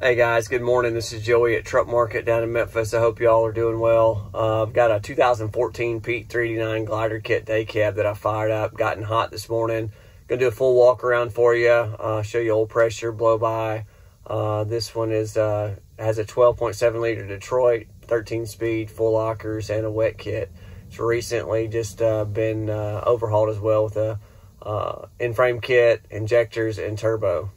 Hey guys, good morning. This is Joey at Truck Market down in Memphis. I hope y'all are doing well. I've got a 2014 Pete 389 glider kit day cab that I fired up, gotten hot this morning. Gonna do a full walk around for you, show you oil pressure, blow by. This one has a 12.7 liter Detroit, 13 speed, full lockers, and a wet kit. It's recently just been overhauled as well with a in-frame kit, injectors, and turbo.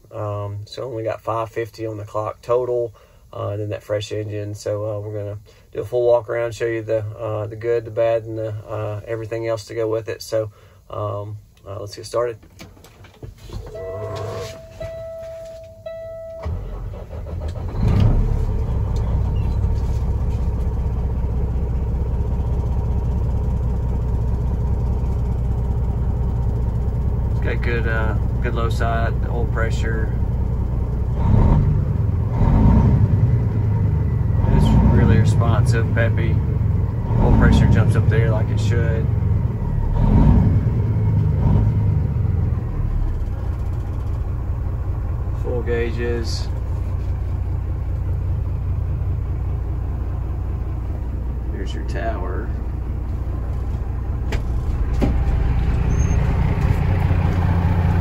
So only got 550 on the clock total, and then that fresh engine. So we're gonna do a full walk around, show you the good, the bad, and the everything else to go with it. So let's get started. Got good low side oil pressure. It's really responsive, peppy. Oil pressure jumps up there like it should. Full gauges. Here's your tower.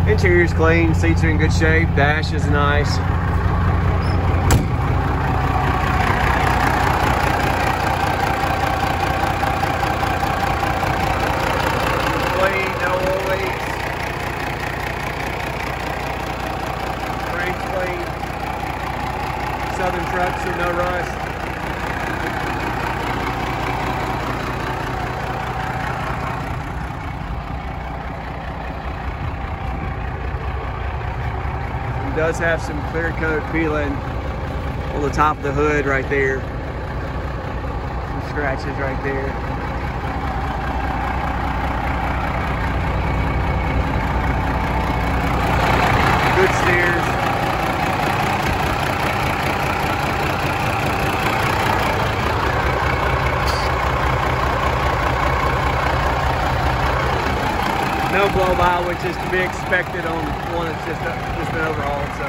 Interior's clean, seats are in good shape, dash is nice. Clean, no oil leaks. Frame's clean. Southern trucks are no rust. It does have some clear coat peeling on the top of the hood right there. Some scratches right there. Good steers. No blow by, which is to be expected on one that's just been overhauled. So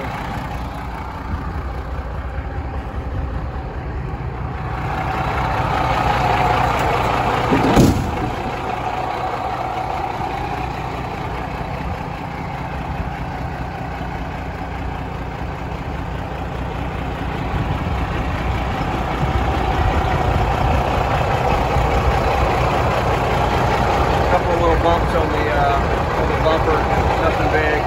couple of little bumps on the bumper, nothing big.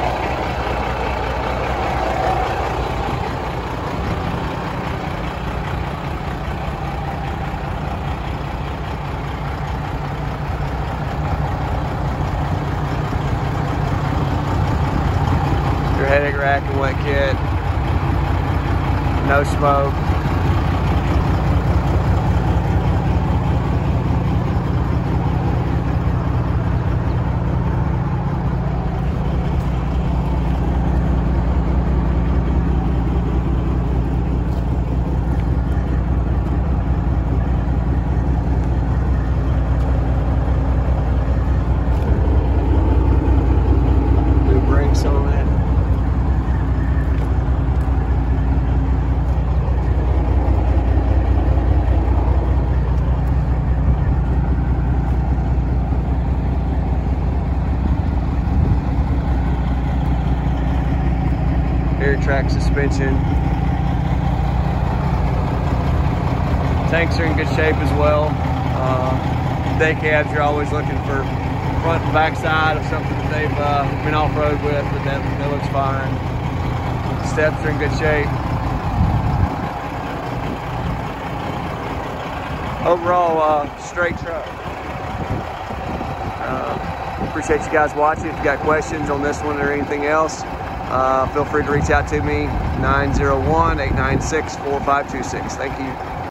Your headache rack and wet kit, no smoke. Air track suspension. Tanks are in good shape as well. Day cabs, you're always looking for front and back side of something that they've been off-road with, but that looks fine. Steps are in good shape. Overall, straight truck. Appreciate you guys watching. If you got questions on this one or anything else, feel free to reach out to me, 901-896-4526. Thank you.